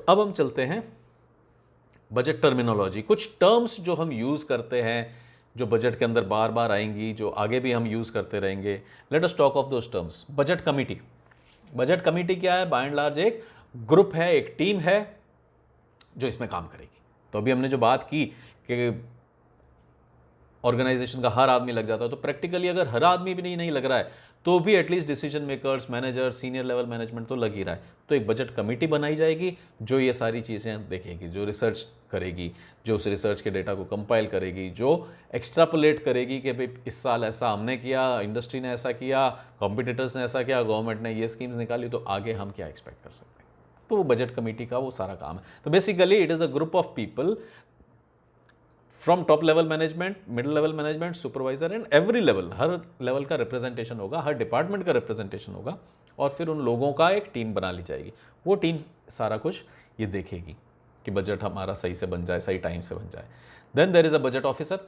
अब हम चलते हैं बजट टर्मिनोलॉजी, कुछ टर्म्स जो हम यूज़ करते हैं, जो बजट के अंदर बार बार आएंगी, जो आगे भी हम यूज़ करते रहेंगे। Let us talk of those terms. Budget committee. Budget committee क्या है? बाय एंड लार्ज एक ग्रुप है, एक टीम है जो इसमें काम करेगी। तो अभी हमने जो बात की कि ऑर्गेनाइजेशन का हर आदमी लग जाता है, तो प्रैक्टिकली अगर हर आदमी भी नहीं लग रहा है तो भी at least decision makers, manager, senior level management तो लग ही रहा है। तो एक बजट कमेटी बनाई जाएगी जो ये सारी चीज़ें देखेगी, जो रिसर्च करेगी, जो उस रिसर्च के डेटा को कंपाइल करेगी, जो एक्स्ट्रापोलेट करेगी कि भाई इस साल ऐसा हमने किया, इंडस्ट्री ने ऐसा किया, कॉम्पिटिटर्स ने ऐसा किया, गवर्नमेंट ने ये स्कीम्स निकाली, तो आगे हम क्या एक्सपेक्ट कर सकते हैं। तो वो बजट कमेटी का वो सारा काम है। तो basically it is a group of people from top level management, middle level management, supervisor and every level, her level का रिप्रेजेंटेशन होगा, हर डिपार्टमेंट का रिप्रेजेंटेशन होगा, और फिर उन लोगों का एक टीम बना ली जाएगी। वो टीम सारा कुछ ये देखेगी कि बजट हमारा सही से बन जाए, सही टाइम से बन जाए। Then there is a budget officer.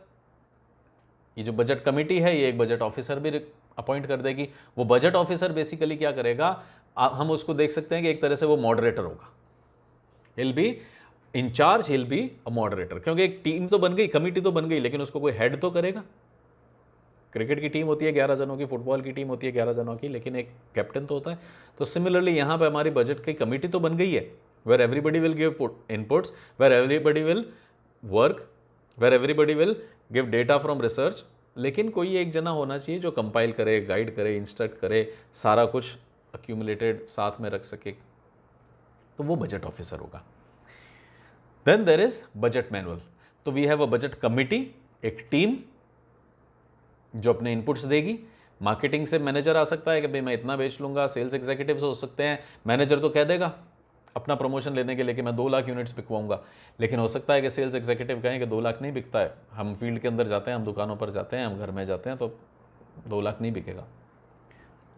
ये जो बजट कमेटी है ये एक बजट ऑफिसर भी अपॉइंट कर देगी। वो बजट ऑफिसर बेसिकली क्या करेगा, हम उसको देख सकते हैं कि एक तरह से वो मॉडरेटर होगा। He'll be incharge, he'll be a moderator, क्योंकि एक टीम तो बन गई, कमिटी तो बन गई, लेकिन उसको कोई हेड तो करेगा। क्रिकेट की टीम होती है 11 जनों की, फुटबॉल की टीम होती है 11 जनों की, लेकिन एक कैप्टन तो होता है। तो सिमिलरली यहाँ पे हमारी बजट की कमिटी तो बन गई है, where everybody will give inputs, where everybody will work, where everybody will give data from research, लेकिन कोई एक जना होना चाहिए जो कंपाइल करे, गाइड करे, इंस्ट्रक्ट करे, सारा कुछ अक्यूमुलेटेड साथ में रख सके, तो वो बजट ऑफिसर होगा। Then there is budget manual. तो we have a budget committee, एक टीम जो अपने इनपुट्स देगी। मार्केटिंग से मैनेजर आ सकता है कि भाई मैं इतना बेच लूंगा, सेल्स एग्जीक्यूटिव्स हो सकते हैं, मैनेजर तो कह देगा अपना प्रमोशन लेने के लिए कि मैं 2 लाख यूनिट्स बिकवाऊंगा, लेकिन हो सकता है कि सेल्स एग्जीक्यूटिव कहें कि 2 लाख नहीं बिकता है, हम फील्ड के अंदर जाते हैं, हम दुकानों पर जाते हैं, हम घर में जाते हैं, तो 2 लाख नहीं बिकेगा।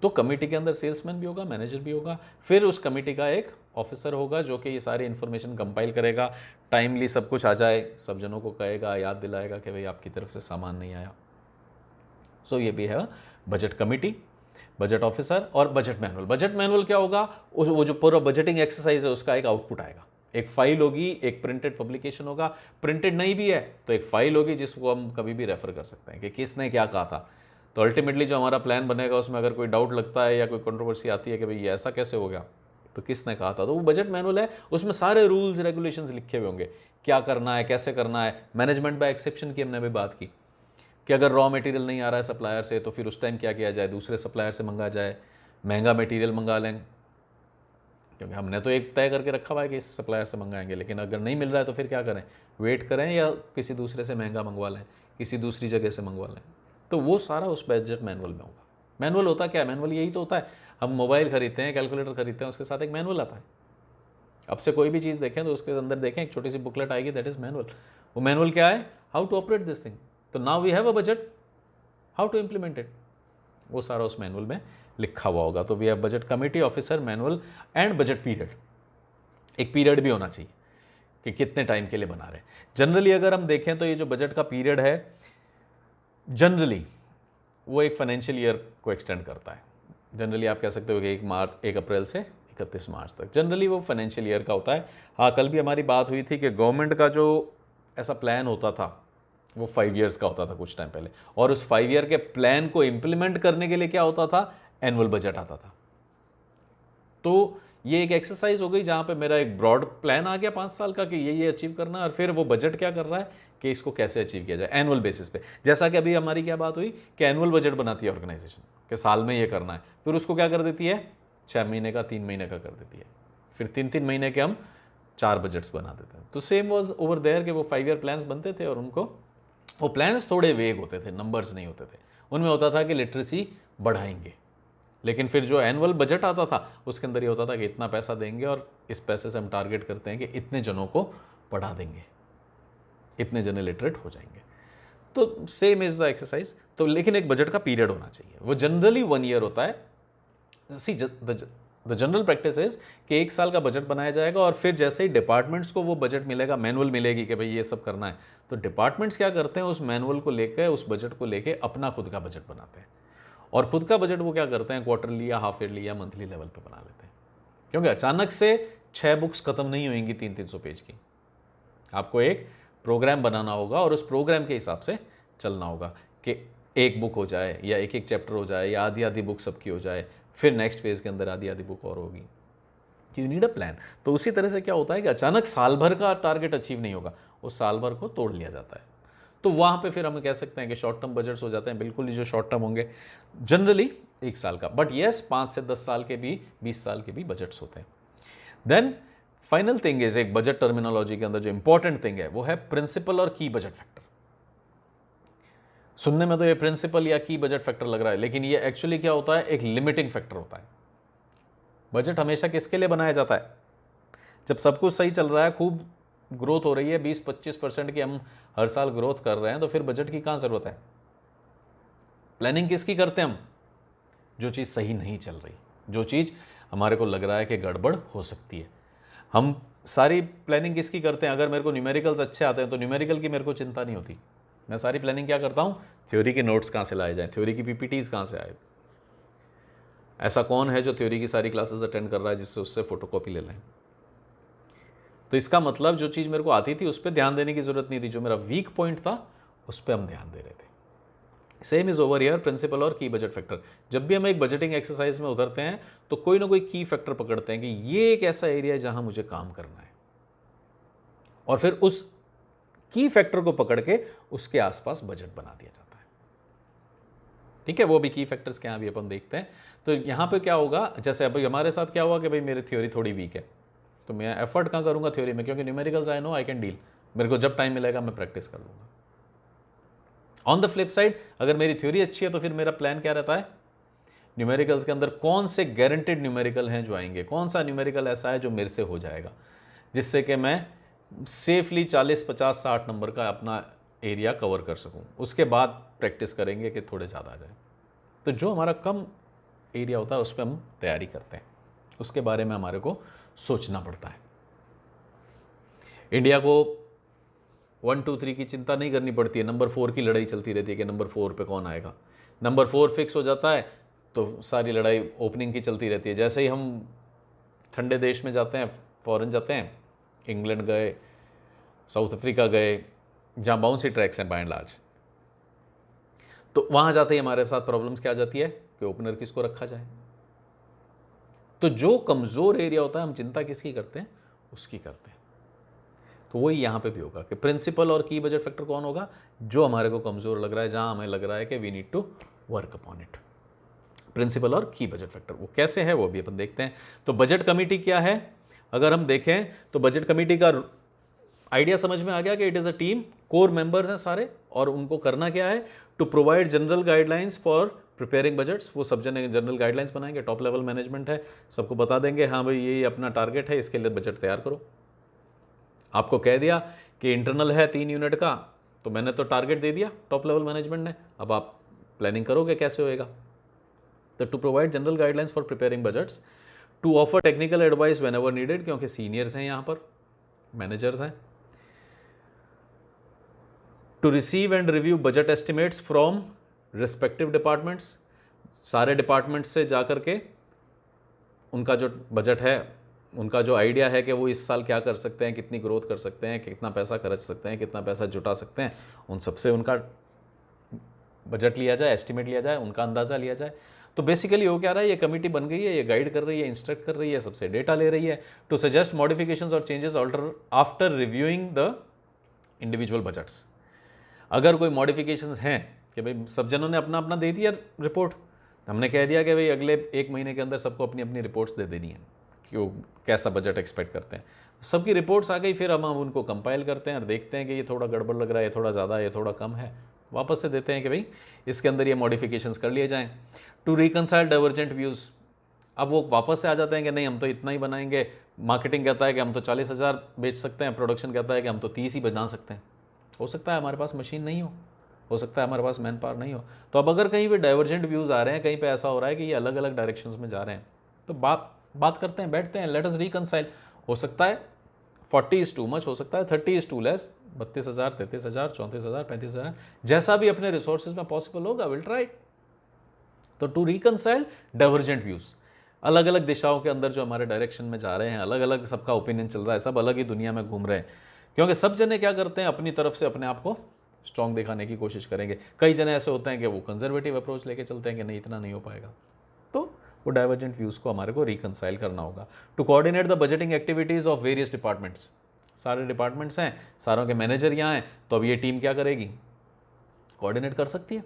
तो कमेटी के अंदर सेल्समैन भी होगा, मैनेजर भी होगा, फिर उस कमेटी का एक ऑफिसर होगा जो कि ये सारी इन्फॉर्मेशन कंपाइल करेगा, टाइमली सब कुछ आ जाए, सब जनों को कहेगा, याद दिलाएगा कि भाई आपकी तरफ से सामान नहीं आया। सो ये भी है बजट कमेटी, बजट ऑफिसर और बजट मैनुअल। बजट मैनुअल क्या होगा, वो जो पूरा बजटिंग एक्सरसाइज है उसका एक आउटपुट आएगा, एक फाइल होगी, एक प्रिंटेड पब्लिकेशन होगा, प्रिंटेड नहीं भी है तो एक फाइल होगी जिसको हम कभी भी रेफर कर सकते हैं कि किसने क्या कहा था। तो अल्टीमेटली जो हमारा प्लान बनेगा उसमें अगर कोई डाउट लगता है या कोई कंट्रोवर्सी आती है कि भाई ये ऐसा कैसे हो गया, तो किसने कहा था, तो वो बजट मैनुअल है, उसमें सारे रूल्स रेगुलेशंस लिखे हुए होंगे, क्या करना है, कैसे करना है। मैनेजमेंट बाय एक्सेप्शन की हमने अभी बात की कि अगर रॉ मटेरियल नहीं आ रहा है सप्लायर से तो फिर उस टाइम क्या किया जाए, दूसरे सप्लायर से मंगा जाए, महंगा मटेरियल मंगा लें, क्योंकि हमने तो एक तय करके रखा हुआ है कि इस सप्लायर से मंगाएंगे, लेकिन अगर नहीं मिल रहा है तो फिर क्या करें, वेट करें या किसी दूसरे से महंगा मंगवा लें, किसी दूसरी जगह से मंगवा लें। तो वो सारा उस बजट मैनुअल में होगा। मैनुअल होता क्या है, मैनुअल यही तो होता है, हम मोबाइल खरीदते हैं, कैलकुलेटर खरीदते हैं, उसके साथ एक मैनुअल आता है। अब से कोई भी चीज़ देखें तो उसके अंदर देखें एक छोटी सी बुकलेट आएगी, दैट इज मैनुअल। वो मैनुअल क्या है, how to operate this thing. तो now we have a budget, how to implement it, वो सारा उस मैनुअल में लिखा हुआ होगा। तो we have budget committee, officer, manual and budget period. एक पीरियड भी होना चाहिए कि कितने टाइम के लिए बना रहे हैं। जनरली अगर हम देखें तो ये जो बजट का पीरियड है जनरली वो एक फाइनेंशियल ईयर को एक्सटेंड करता है। जनरली आप कह सकते हो कि 1 अप्रैल से 31 मार्च तक जनरली वो फाइनेंशियल ईयर का होता है। हाँ, कल भी हमारी बात हुई थी कि गवर्नमेंट का जो ऐसा प्लान होता था वो 5 ईयर्स का होता था कुछ टाइम पहले, और उस 5 ईयर के प्लान को इम्प्लीमेंट करने के लिए क्या होता था, एनुअल बजट आता था। तो ये एक एक्सरसाइज हो गई जहां पे मेरा एक ब्रॉड प्लान आ गया 5 साल का कि ये अचीव करना है, और फिर वो बजट क्या कर रहा है कि इसको कैसे अचीव किया जाए एनुअल बेसिस पे। जैसा कि अभी हमारी क्या बात हुई कि एनुअल बजट बनाती है ऑर्गेनाइजेशन कि साल में ये करना है, फिर उसको क्या कर देती है 6 महीने का, 3 महीने का कर देती है, फिर 3-3 महीने के हम 4 बजट्स बना देते हैं। तो सेम वॉज ओवर देयर कि वो 5 ईयर प्लान्स बनते थे और उनको वो प्लान्स थोड़े वेग होते थे, नंबर्स नहीं होते थे, उनमें होता था कि लिटरेसी बढ़ाएंगे। लेकिन फिर जो एनुअल बजट आता था उसके अंदर ये होता था कि इतना पैसा देंगे और इस पैसे से हम टारगेट करते हैं कि इतने जनों को पढ़ा देंगे, इतने जने लिटरेट हो जाएंगे। तो सेम इज द एक्सरसाइज। तो लेकिन एक बजट का पीरियड होना चाहिए, वो जनरली 1 ईयर होता है। See the general practice is कि 1 साल का बजट बनाया जाएगा और फिर जैसे ही डिपार्टमेंट्स को वो बजट मिलेगा, मैनुअल मिलेगी कि भाई ये सब करना है, तो डिपार्टमेंट्स क्या करते हैं उस मैनुअल को लेकर, उस बजट को लेकर अपना खुद का बजट बनाते हैं। और खुद का बजट वो क्या करते हैं क्वार्टरली या हाफ ईयरली या मंथली लेवल पे बना लेते हैं, क्योंकि अचानक से 6 बुक्स खत्म नहीं होंगी 300-300 पेज की। आपको एक प्रोग्राम बनाना होगा और उस प्रोग्राम के हिसाब से चलना होगा कि एक बुक हो जाए या एक एक चैप्टर हो जाए या आधी आधी बुक सबकी हो जाए, फिर नेक्स्ट फेज के अंदर आधी आधी बुक और होगी। You need a plan. तो उसी तरह से क्या होता है कि अचानक साल भर का टारगेट अचीव नहीं होगा, उस साल भर को तोड़ लिया जाता है। तो वहाँ पे फिर हम कह सकते हैं कि शॉर्ट टर्म बजट्स हो जाते हैं, बिल्कुल ही जो शॉर्ट टर्म होंगे जनरली 1 साल का, बट येस 5 से 10 साल के भी 20 साल के भी बजट्स होते हैं। देन फाइनल थिंग इज, एक बजट टर्मिनोलॉजी के अंदर जो इंपॉर्टेंट थिंग है वो है प्रिंसिपल और की बजट फैक्टर। सुनने में तो ये प्रिंसिपल या की बजट फैक्टर लग रहा है, लेकिन ये एक्चुअली क्या होता है, एक लिमिटिंग फैक्टर होता है। बजट हमेशा किसके लिए बनाया जाता है? जब सब कुछ सही चल रहा है, खूब ग्रोथ हो रही है, 20-25% की हम हर साल ग्रोथ कर रहे हैं, तो फिर बजट की कहां जरूरत है? प्लानिंग किसकी करते हैं हम? जो चीज़ सही नहीं चल रही, जो चीज़ हमारे को लग रहा है कि गड़बड़ हो सकती है, हम सारी प्लानिंग किसकी करते हैं? अगर मेरे को न्यूमेरिकल्स अच्छे आते हैं तो न्यूमेरिकल की मेरे को चिंता नहीं होती। मैं सारी प्लानिंग क्या करता हूँ? थ्योरी के नोट्स कहाँ से लाए जाएँ, थ्योरी की पीपीटीज कहाँ से आए, ऐसा कौन है जो थ्योरी की सारी क्लासेस अटेंड कर रहा है जिससे उससे फोटोकॉपी ले लें। तो इसका मतलब जो चीज़ मेरे को आती थी उस पर ध्यान देने की जरूरत नहीं थी, जो मेरा वीक पॉइंट था उस पर हम ध्यान दे रहे थे। Same is over here, principal और की बजट फैक्टर। जब भी हम एक बजटिंग एक्सरसाइज में उतरते हैं तो कोई ना कोई की फैक्टर पकड़ते हैं कि ये एक ऐसा एरिया है जहां मुझे काम करना है, और फिर उस की फैक्टर को पकड़ के उसके आसपास बजट बना दिया जाता है। ठीक है, वो भी की फैक्टर्स क्या हैं अभी अपन देखते हैं। तो यहां पे क्या होगा, जैसे अभी हमारे साथ क्या हुआ कि भाई मेरी थ्योरी थोड़ी वीक है, तो मैं एफर्ट कहाँ करूंगा थ्योरी में, क्योंकि numericals I know I can deal, मेरे को जब टाइम मिलेगा मैं प्रैक्टिस कर लूंगा। ऑन द फ्लिप साइड, अगर मेरी थ्योरी अच्छी है तो फिर मेरा प्लान क्या रहता है, न्यूमेरिकल्स के अंदर कौन से गारंटेड न्यूमेरिकल हैं जो आएंगे, कौन सा न्यूमेरिकल ऐसा है जो मेरे से हो जाएगा, जिससे कि मैं सेफली 40, 50, 60 नंबर का अपना एरिया कवर कर सकूं। उसके बाद प्रैक्टिस करेंगे कि थोड़े ज़्यादा आ जाए। तो जो हमारा कम एरिया होता है उस पर हम तैयारी करते हैं, उसके बारे में हमारे को सोचना पड़ता है। इंडिया को 1, 2, 3 की चिंता नहीं करनी पड़ती है, नंबर 4 की लड़ाई चलती रहती है कि नंबर 4 पे कौन आएगा। नंबर 4 फिक्स हो जाता है तो सारी लड़ाई ओपनिंग की चलती रहती है। जैसे ही हम ठंडे देश में जाते हैं, फॉरेन जाते हैं, इंग्लैंड गए, साउथ अफ्रीका गए, जहाँ बाउंसी ट्रैक्स हैं बाय एंड लार्ज, तो वहाँ जाते ही हमारे साथ प्रॉब्लम्स क्या आ जाती है कि ओपनर किसको रखा जाए। तो जो कमज़ोर एरिया होता है हम चिंता किसकी करते हैं, उसकी करते हैं। तो वही यहाँ पे भी होगा कि प्रिंसिपल और की बजट फैक्टर कौन होगा, जो हमारे को कमज़ोर लग रहा है, जहाँ हमें लग रहा है कि we need to work upon it. Principal और की बजट फैक्टर वो कैसे है वो भी अपन देखते हैं। तो बजट कमेटी क्या है, अगर हम देखें तो बजट कमेटी का आइडिया समझ में आ गया कि it is a team, core members हैं सारे, और उनको करना क्या है, to provide general guidelines for preparing budgets. वो सब जने जनरल गाइडलाइंस बनाएंगे, टॉप लेवल मैनेजमेंट है, सबको बता देंगे हाँ भाई ये अपना टारगेट है, इसके लिए बजट तैयार करो। आपको कह दिया कि इंटरनल है 3 यूनिट का, तो मैंने तो टारगेट दे दिया टॉप लेवल मैनेजमेंट ने, अब आप प्लानिंग करोगे कैसे होएगा। तो to provide general guidelines for preparing budgets, to offer technical advice whenever needed, क्योंकि सीनियर्स हैं यहाँ पर, मैनेजर्स हैं। To receive and review budget estimates from respective departments, सारे डिपार्टमेंट्स से जा कर के उनका जो बजट है, उनका जो आइडिया है कि वो इस साल क्या कर सकते हैं, कितनी ग्रोथ कर सकते हैं, कितना पैसा खर्च सकते हैं, कितना पैसा जुटा सकते हैं, उन सबसे उनका बजट लिया जाए, एस्टिमेट लिया जाए, उनका अंदाज़ा लिया जाए। तो बेसिकली वो क्या रहा है, ये कमेटी बन गई है, ये गाइड कर रही है, इंस्ट्रक्ट कर रही है, सबसे डेटा ले रही है, टू सजेस्ट मॉडिफिकेशंस और changes alter after reviewing the individual budgets. अगर कोई मॉडिफिकेशंस हैं कि भाई सब जनों ने अपना अपना दे दिया रिपोर्ट, हमने कह दिया कि भाई अगले 1 महीने के अंदर सबको अपनी अपनी रिपोर्ट्स दे देनी है कि वो कैसा बजट एक्सपेक्ट करते हैं। सबकी रिपोर्ट्स आ गई, फिर हम उनको कंपाइल करते हैं और देखते हैं कि ये थोड़ा गड़बड़ लग रहा है, ये थोड़ा ज़्यादा है, ये थोड़ा कम है, वापस से देते हैं कि भाई इसके अंदर ये मॉडिफिकेशंस कर लिए जाएँ। टू रिकनसाइल डाइवर्जेंट व्यूज़, अब वो वापस से आ जाते हैं कि नहीं हम तो इतना ही बनाएंगे, मार्केटिंग कहता है कि हम तो 40,000 बेच सकते हैं, प्रोडक्शन कहता है कि हम तो 30 ही बना सकते हैं। हो सकता है हमारे पास मशीन नहीं हो सकता है हमारे पास मैन पावर नहीं हो। तो अब अगर कहीं पे डाइवर्जेंट व्यूज़ आ रहे हैं, कहीं पे ऐसा हो रहा है कि ये अलग अलग डायरेक्शंस में जा रहे हैं, तो बात करते हैं, बैठते हैं, लेट अस रिकनसाइल। हो सकता है 40 इज टू मच, हो सकता है 30 इज टू लेस, 32,000, 33,000, 34,000, 35,000, जैसा भी अपने रिसोर्सेज में पॉसिबल होगा, विल ट्राई। तो टू रिकनसाइल डाइवर्जेंट व्यूज़, अलग अलग दिशाओं के अंदर जो हमारे डायरेक्शन में जा रहे हैं, अलग अलग सबका ओपिनियन चल रहा है, सब अलग ही दुनिया में घूम रहे हैं, क्योंकि सब जने क्या करते हैं, अपनी तरफ से अपने आप को स्ट्रॉन्ग दिखाने की कोशिश करेंगे। कई जने ऐसे होते हैं कि वो कंजर्वेटिव अप्रोच लेके चलते हैं कि नहीं इतना नहीं हो पाएगा, तो वो डाइवर्जेंट व्यूज़ को हमारे को रिकंसाइल करना होगा। To coordinate the budgeting activities of various departments, सारे डिपार्टमेंट्स हैं, सारों के मैनेजर यहाँ हैं, तो अब ये टीम क्या करेगी, कोऑर्डिनेट कर सकती है,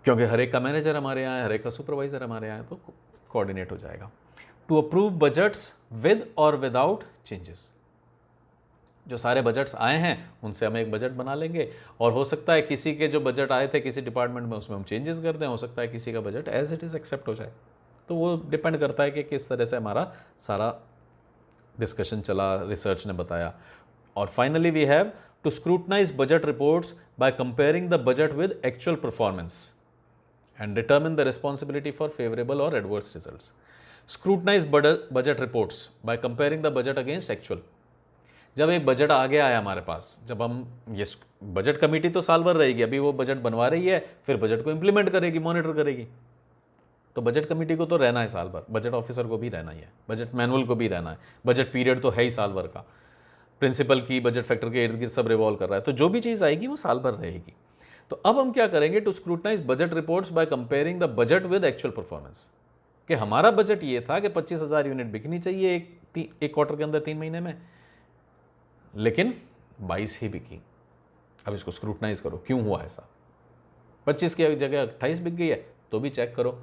क्योंकि हर एक का मैनेजर हमारे यहाँ है, हर एक का सुपरवाइजर हमारे यहाँ है, तो कोऑर्डिनेट हो जाएगा। टू अप्रूव बजट्स विद और विदाउट चेंजेस, जो सारे बजट्स आए हैं उनसे हम एक बजट बना लेंगे, और हो सकता है किसी के जो बजट आए थे किसी डिपार्टमेंट में उसमें हम चेंजेस कर दें, हो सकता है किसी का budget as it is accept हो जाए। तो वो डिपेंड करता है कि किस तरह से हमारा सारा डिस्कशन चला, रिसर्च ने बताया। और finally we have to scrutinize budget reports by comparing the budget with actual performance and determine the responsibility for favorable or adverse results. Scrutinize budget reports by comparing the budget against actual. जब एक budget आ गया है हमारे पास, जब हम ये budget committee तो साल भर रहेगी, अभी वो बजट बनवा रही है, फिर बजट को इंप्लीमेंट करेगी, मॉनिटर करेगी, तो बजट कमेटी को तो रहना है साल भर, बजट ऑफिसर को भी रहना ही है, बजट मैनुअल को भी रहना है, बजट पीरियड तो है ही साल भर का, प्रिंसिपल की बजट फैक्टर के इर्द गिर्द सब रिवॉल्व कर रहा है, तो जो भी चीज़ आएगी वो साल भर रहेगी। तो अब हम क्या करेंगे, to scrutinize budget reports by comparing the budget with actual performance, कि हमारा बजट ये था कि 25,000 यूनिट बिकनी चाहिए एक क्वार्टर के अंदर 3 महीने में, लेकिन 22 ही बिकी। अब इसको स्क्रूटनाइज करो, क्यों हुआ ऐसा, 25 की जगह 28 बिक गई है, तो भी चेक करो,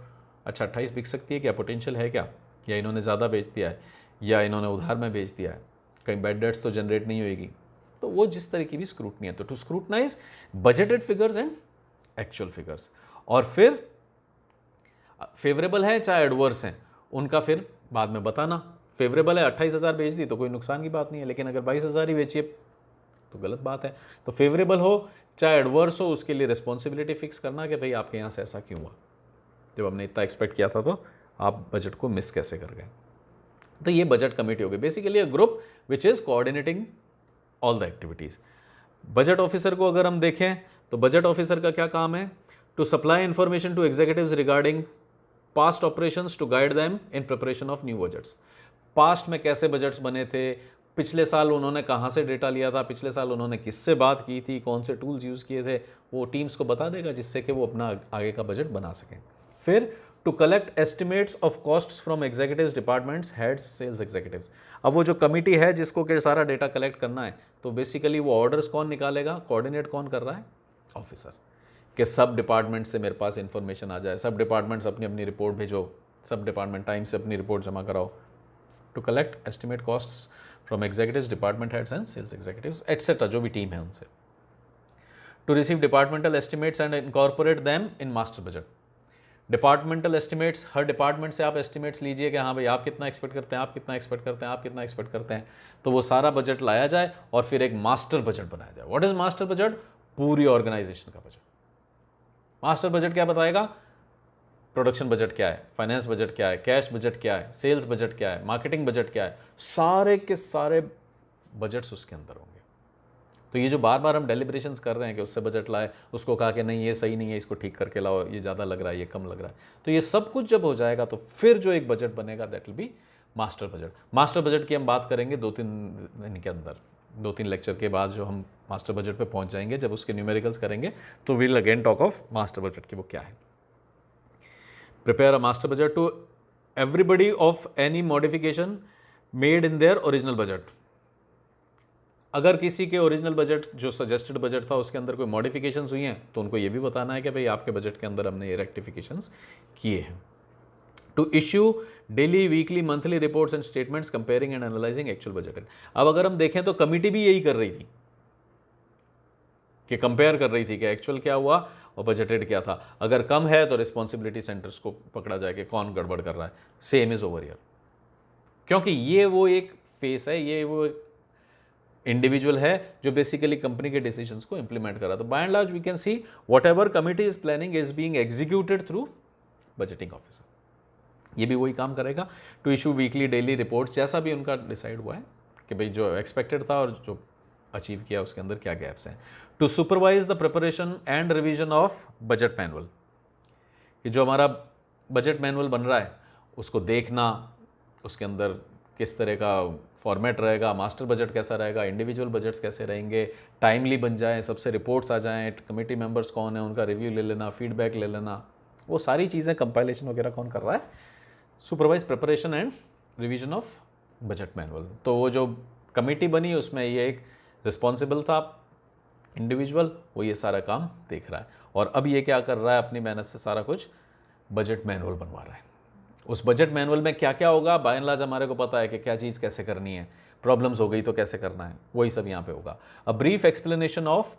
अच्छा 28 बिक सकती है क्या, पोटेंशियल है क्या, या इन्होंने ज़्यादा बेच दिया है, या इन्होंने उधार में बेच दिया है, कहीं बैड डेट्स तो जनरेट नहीं होएगी। तो वो जिस तरह की भी स्क्रूटनी है, तो to scrutinize budgeted figures and actual figures, और फिर फेवरेबल है चाहे एडवर्स हैं उनका फिर बाद में बताना। फेवरेबल है 28,000 बेच दी तो कोई नुकसान की बात नहीं है, लेकिन अगर 22,000 ही बेचिए तो गलत बात है। तो फेवरेबल हो चाहे एडवर्स हो, उसके लिए रिस्पॉन्सिबिलिटी फिक्स करना कि भाई आपके यहाँ से ऐसा क्यों हुआ, जब हमने इतना एक्सपेक्ट किया था तो आप बजट को मिस कैसे कर गए। तो ये बजट कमेटी हो गई, basically a group which is coordinating all the activities. Budget officer को अगर हम देखें तो बजट ऑफिसर का क्या काम है, to supply information to executives regarding past operations to guide them in preparation of new budgets. Past में कैसे बजट्स बने थे, पिछले साल उन्होंने कहाँ से डेटा लिया था, पिछले साल उन्होंने किससे बात की थी, कौन से टूल्स यूज़ किए थे, वो टीम्स को बता देगा जिससे कि वो अपना आगे का बजट बना सकें। फिर to collect estimates of costs from executives departments heads sales executives. अब वो जो कमिटी है जिसको कि सारा डेटा कलेक्ट करना है, तो बेसिकली वो ऑर्डर्स कौन निकालेगा, कोऑर्डिनेट कौन कर रहा है, ऑफिसर, कि सब डिपार्टमेंट से मेरे पास इंफॉर्मेशन आ जाए, सब डिपार्टमेंट्स अपनी अपनी रिपोर्ट भेजो, सब डिपार्टमेंट टाइम से अपनी रिपोर्ट जमा कराओ। To collect estimate costs from executives department heads and sales executives etcetera, जो भी टीम है उनसे। To receive departmental estimates and incorporate them in master budget. Departmental estimates, हर डिपार्टमेंट से आप एस्टिमेट्स लीजिए कि हाँ भाई आप कितना एक्सपेक्ट करते हैं, आप कितना एक्सपेक्ट करते हैं, आप कितना एक्सपेक्ट करते हैं, तो वो सारा बजट लाया जाए और फिर एक मास्टर बजट बनाया जाए। व्हाट इज मास्टर बजट, पूरी ऑर्गेनाइजेशन का बजट। मास्टर बजट क्या बताएगा, प्रोडक्शन बजट क्या है, फाइनेंस बजट क्या है, कैश बजट क्या है, सेल्स बजट क्या है, मार्केटिंग बजट क्या है, सारे के सारे बजट्स उसके अंदर होंगे। तो ये जो बार बार हम डेलिब्रेशंस कर रहे हैं कि उससे बजट लाए, उसको कहा कि नहीं ये सही नहीं है, इसको ठीक करके लाओ, ये ज़्यादा लग रहा है, ये कम लग रहा है, तो ये सब कुछ जब हो जाएगा तो फिर जो एक बजट बनेगा that will be master budget. Master budget की हम बात करेंगे 2-3 दिन के अंदर, 2-3 लेक्चर के बाद जो हम मास्टर बजट पे पहुंच जाएंगे, जब उसके न्यूमेरिकल्स करेंगे तो we'll again talk of master budget की वो क्या है। Prepare a master budget to everybody of any modification made in their original budget. अगर किसी के ओरिजिनल बजट जो सजेस्टेड बजट था उसके अंदर कोई मॉडिफिकेशंस हुई हैं तो उनको ये भी बताना है कि भाई आपके बजट के अंदर हमने ये रेक्टिफिकेशंस किए हैं। To issue daily weekly monthly reports and statements comparing and analysing actual budget. अब अगर हम देखें तो कमिटी भी यही कर रही थी कि कंपेयर कर रही थी कि एक्चुअल क्या हुआ और बजटेड क्या था। अगर कम है तो रिस्पॉन्सिबिलिटी सेंटर्स को पकड़ा जाए कि कौन गड़बड़ कर रहा है, सेम इज ओवर ईयर, क्योंकि ये वो एक फेस है, ये वो इंडिविजुअल है जो बेसिकली कंपनी के डिसीजंस को इंप्लीमेंट कर रहा है। तो by and large we can see whatever committee is planning is being executed through budgeting officer, ये भी वही काम करेगा। To issue weekly daily reports, जैसा भी उनका डिसाइड हुआ है कि भाई जो एक्सपेक्टेड था और जो अचीव किया उसके अंदर क्या गैप्स हैं। To supervise the preparation and revision of budget manual, कि जो हमारा बजट मैनुअल बन रहा है उसको देखना, उसके अंदर किस तरह का फॉर्मेट रहेगा, मास्टर बजट कैसा रहेगा, इंडिविजुअल बजट्स कैसे रहेंगे, टाइमली बन जाएं, सबसे रिपोर्ट्स आ जाएं, कमेटी मेंबर्स कौन है उनका रिव्यू ले लेना, फीडबैक ले लेना, वो सारी चीज़ें कंपाइलेशन वगैरह कौन कर रहा है, supervise preparation and revision of budget manual. तो वो जो कमेटी बनी उसमें ये एक रिस्पॉन्सिबल था इंडिविजुअल, वो ये सारा काम देख रहा है और अब ये क्या कर रहा है, अपनी मेहनत से सारा कुछ बजट मैनुअल बनवा रहा है। उस बजट मैनुअल में क्या क्या होगा, बाय एंड लार्ज हमारे को पता है कि क्या चीज़ कैसे करनी है, प्रॉब्लम्स हो गई तो कैसे करना है, वही सब यहाँ पे होगा। A brief explanation of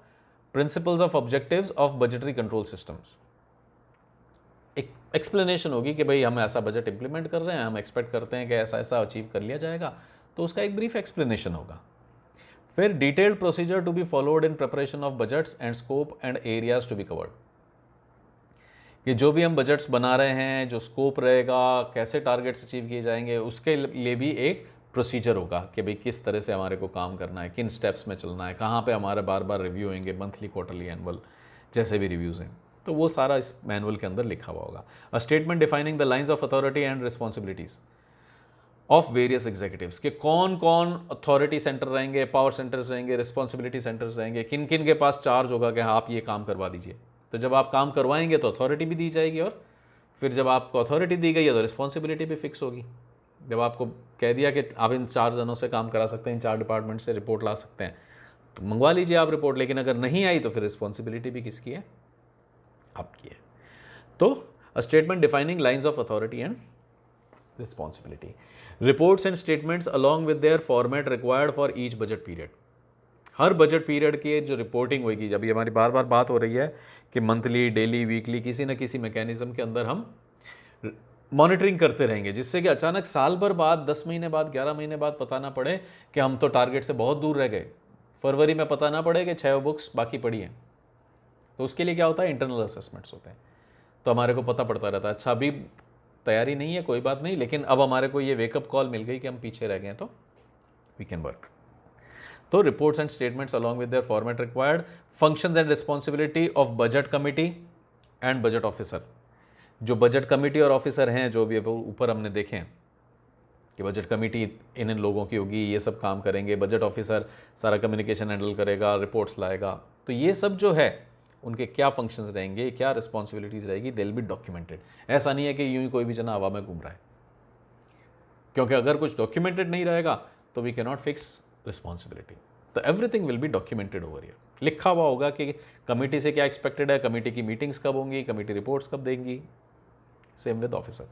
principles of objectives of budgetary control systems, एक एक्सप्लेनेशन होगी कि भाई हम ऐसा बजट इंप्लीमेंट कर रहे हैं, हम एक्सपेक्ट करते हैं कि ऐसा ऐसा अचीव कर लिया जाएगा, तो उसका एक ब्रीफ एक्सप्लेनेशन होगा। फिर detailed procedure to be followed in preparation of budgets and scope and areas to be covered, कि जो भी हम बजट्स बना रहे हैं, जो स्कोप रहेगा, कैसे टारगेट्स अचीव किए जाएंगे, उसके लिए भी एक प्रोसीजर होगा कि भाई किस तरह से हमारे को काम करना है, किन स्टेप्स में चलना है, कहाँ पे हमारे बार बार रिव्यू होंगे, मंथली, क्वार्टरली, एनुअल, जैसे भी रिव्यूज़ हैं, तो वो सारा इस मैनुअल के अंदर लिखा हुआ होगा। A statement defining the lines of authority and responsibilities of various executives, के कौन कौन अथॉरिटी सेंटर रहेंगे, पावर सेंटर्स रहेंगे, रिस्पॉन्सिबिलिटी सेंटर्स रहेंगे, किन किन के पास चार्ज होगा कि हाँ आप ये काम करवा दीजिए। तो जब आप काम करवाएंगे तो अथॉरिटी भी दी जाएगी, और फिर जब आपको अथॉरिटी दी गई है तो रिस्पॉन्सिबिलिटी भी फिक्स होगी। जब आपको कह दिया कि आप इन 4 जनों से काम करा सकते हैं, इन 4 डिपार्टमेंट से रिपोर्ट ला सकते हैं, तो मंगवा लीजिए आप रिपोर्ट, लेकिन अगर नहीं आई तो फिर रिस्पॉन्सिबिलिटी भी किसकी है, आपकी है। तो a statement defining lines of authority and responsibility, reports and statements along with their format required for each budget period, her budget period की जो रिपोर्टिंग होगी, जब ये हमारी बार बार बात हो रही है कि मंथली, डेली, वीकली, किसी न किसी मैकेनिज्म के अंदर हम मॉनिटरिंग करते रहेंगे, जिससे कि अचानक साल भर बाद, 10 महीने बाद, 11 महीने बाद पता ना पड़े कि हम तो टारगेट से बहुत दूर रह गए, फरवरी में पता ना पड़े कि 6 बुक्स बाकी पड़ी हैं। तो उसके लिए क्या होता है, इंटरनल असेसमेंट्स होते हैं, तो हमारे को पता पड़ता रहता है, अच्छा अभी तैयारी नहीं है, कोई बात नहीं, लेकिन अब हमारे को ये वेकअप कॉल मिल गई कि हम पीछे रह गए, तो वी कैन वर्क। तो reports and statements along with their format required, functions and responsibility of budget committee and budget officer, जो बजट कमिटी और ऑफिसर हैं, जो भी ऊपर हमने देखे हैं कि बजट कमिटी इन लोगों की होगी, ये सब काम करेंगे, बजट ऑफिसर सारा कम्युनिकेशन हैंडल करेगा, रिपोर्ट्स लाएगा, तो ये सब जो है उनके क्या फंक्शंस रहेंगे, क्या रिस्पॉन्सिबिलिटीज़ रहेगी, दे विल बी डॉक्यूमेंटेड। ऐसा नहीं है कि यूं ही कोई भी जना हवा में घूम रहा है, क्योंकि अगर कुछ डॉक्यूमेंटेड नहीं रहेगा तो we can not fix responsibility. तो everything will be documented over here, लिखा हुआ होगा कि कमेटी से क्या एक्सपेक्टेड है, कमेटी की मीटिंग्स कब होंगी, कमेटी रिपोर्ट्स कब देंगी, same with officer.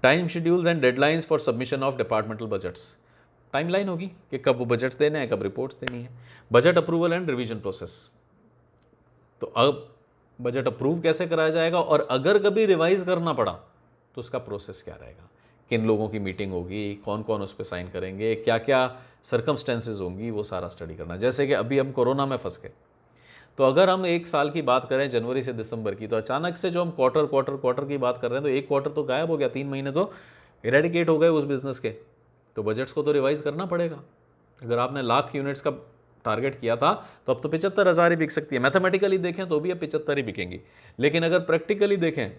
Time schedules and deadlines for submission of departmental budgets, timeline होगी कि कब वो बजट्स देने हैं, कब रिपोर्ट्स देनी है। Budget approval and revision process, तो अब बजट अप्रूव कैसे कराया जाएगा, और अगर कभी रिवाइज करना पड़ा तो उसका प्रोसेस क्या रहेगा, किन लोगों की मीटिंग होगी, कौन कौन उस पर साइन करेंगे, क्या क्या सर्कमस्टेंसेज होंगी, वो सारा स्टडी करना। जैसे कि अभी हम कोरोना में फंस गए, तो अगर हम 1 साल की बात करें जनवरी से दिसंबर की, तो अचानक से जो हम क्वार्टर की बात कर रहे हैं, तो एक क्वार्टर तो गायब हो गया, 3 महीने तो इरेडिकेट हो गए उस बिजनेस के, तो बजट्स को तो रिवाइज करना पड़ेगा। अगर आपने 1,00,000 यूनिट्स का टारगेट किया था तो अब तो 75,000 ही बिक सकती है, मैथमेटिकली देखें तो भी अब 75 ही बिकेंगी, लेकिन अगर प्रैक्टिकली देखें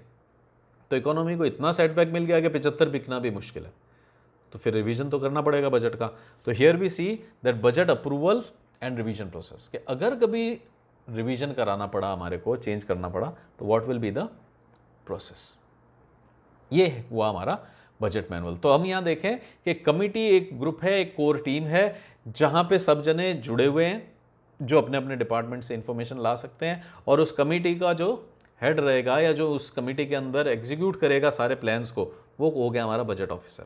तो इकोनॉमी को इतना सेटबैक मिल गया कि 75 बिकना भी मुश्किल है, तो फिर रिवीजन तो करना पड़ेगा बजट का। तो here we see that budget approval and revision process, कि अगर कभी रिवीजन कराना पड़ा, हमारे को चेंज करना पड़ा, तो what will be the process. ये हुआ हमारा बजट मैनुअल। तो हम यहाँ देखें कि कमिटी एक ग्रुप है, एक कोर टीम है, जहाँ पे सब जने जुड़े हुए हैं, जो अपने अपने डिपार्टमेंट से इंफॉर्मेशन ला सकते हैं, और उस कमिटी का जो हेड रहेगा या जो उस कमिटी के अंदर एग्जीक्यूट करेगा सारे प्लान्स को, वो हो गया हमारा बजट ऑफिसर।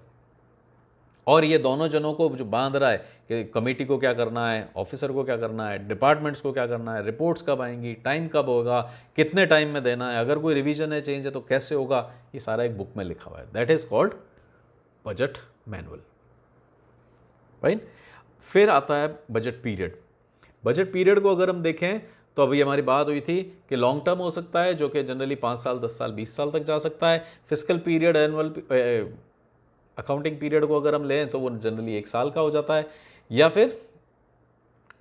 और ये दोनों जनों को जो बांध रहा है कि कमेटी को क्या करना है, ऑफिसर को क्या करना है, डिपार्टमेंट्स को क्या करना है, रिपोर्ट्स कब आएंगी, टाइम कब होगा, कितने टाइम में देना है, अगर कोई रिवीजन है, चेंज है तो कैसे होगा, ये सारा एक बुक में लिखा हुआ है। That is called budget manual, right. फिर आता है बजट पीरियड। बजट पीरियड को अगर हम देखें तो अभी हमारी बात हुई थी कि लॉन्ग टर्म हो सकता है, जो कि जनरली 5 साल, 10 साल, 20 साल तक जा सकता है। Fiscal period, annual accounting period को अगर हम लें तो वो जनरली 1 साल का हो जाता है, या फिर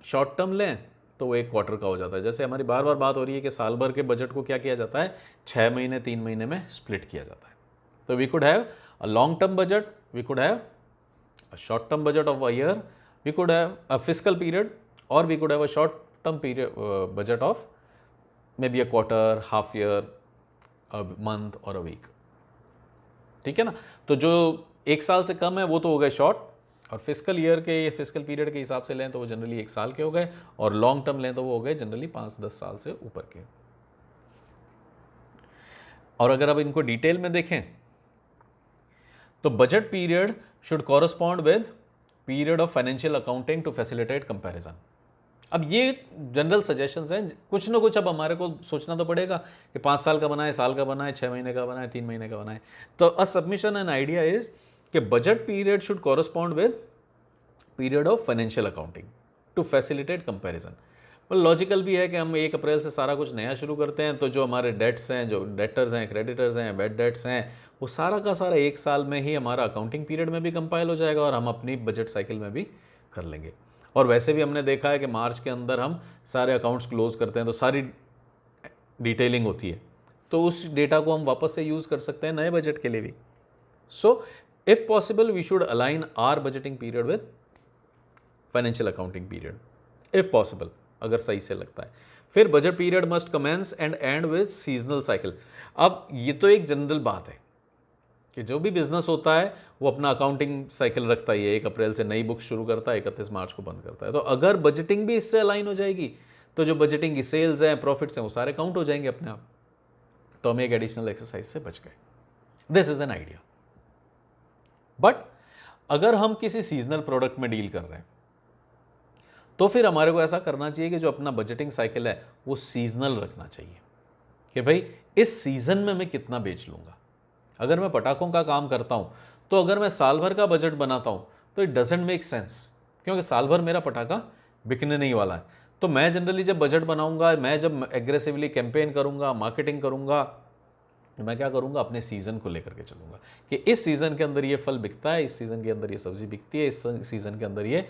शॉर्ट टर्म लें तो वो एक क्वार्टर का हो जाता है। जैसे हमारी बार बार बात हो रही है कि साल भर के बजट को क्या किया जाता है, 6 महीने 3 महीने में स्प्लिट किया जाता है। तो we could have a long term budget, we could have a short term budget of a year, we could have a physical period, और we could have a short term period budget of may be a quarter, half year, a month और a week. ठीक है ना। तो जो एक साल से कम है वो तो हो गए शॉर्ट, और फिजिकल ईयर के, फिजिकल पीरियड के हिसाब से लें तो वो जनरली एक साल के हो गए, और लॉन्ग टर्म लें तो वो हो गए जनरली 5-10 साल से ऊपर के। और अगर अब इनको डिटेल में देखें तो budget period should correspond with period of financial accounting to facilitate comparison. अब ये जनरल सजेशंस हैं, कुछ ना कुछ अब हमारे को सोचना तो पड़ेगा कि 5 साल का बनाए, साल का बनाए, 6 महीने का बनाए, 3 महीने का बनाए। तो अ सबमिशन एंड आइडिया इज कि budget period should correspond with period of financial accounting to facilitate comparison. Logical भी है कि हम 1 अप्रैल से सारा कुछ नया शुरू करते हैं, तो जो हमारे डेट्स हैं, जो डेटर्स हैं, क्रेडिटर्स हैं, बैड डेट्स हैं, वो सारा का सारा एक साल में ही हमारा अकाउंटिंग पीरियड में भी कंपाइल हो जाएगा और हम अपनी बजट साइकिल में भी कर लेंगे। और वैसे भी हमने देखा है कि मार्च के अंदर हम सारे अकाउंट्स क्लोज करते हैं, तो सारी डिटेलिंग होती है, तो उस डेटा को हम वापस से यूज़ कर सकते हैं नए बजट के लिए भी। So if possible we should align our budgeting period with financial accounting period, if possible, अगर सही से लगता है। फिर budget period must commence and end with seasonal cycle. अब ये तो एक जनरल बात है कि जो भी बिजनेस होता है वो अपना अकाउंटिंग साइकिल रखता ही है, 1 अप्रैल से नई बुक शुरू करता है, 31 मार्च को बंद करता है। तो अगर बजटिंग भी इससे अलाइन हो जाएगी तो जो बजटिंग की सेल्स हैं, प्रॉफिट्स हैं, वो सारे काउंट हो जाएंगे अपने आप। तो हम एक एडिशनल एक्सरसाइज से बच गए। This is an idea. But अगर हम किसी सीजनल प्रोडक्ट में डील कर रहे हैं तो फिर हमारे को ऐसा करना चाहिए कि जो अपना बजटिंग साइकिल है वो सीजनल रखना चाहिए कि भाई इस सीजन में मैं कितना बेच लूंगा। अगर मैं पटाखों का काम करता हूं तो अगर मैं साल भर का बजट बनाता हूं तो इट डजेंट मेक सेंस, क्योंकि साल भर मेरा पटाखा बिकने नहीं वाला है। तो मैं जनरली जब बजट बनाऊंगा, मैं जब एग्रेसिवली कैंपेन करूंगा, मार्केटिंग करूंगा, मैं क्या करूंगा, अपने सीजन को लेकर के चलूंगा कि इस सीजन के अंदर ये फल बिकता है, इस सीजन के अंदर ये सब्जी बिकती है, इस सीजन के अंदर ये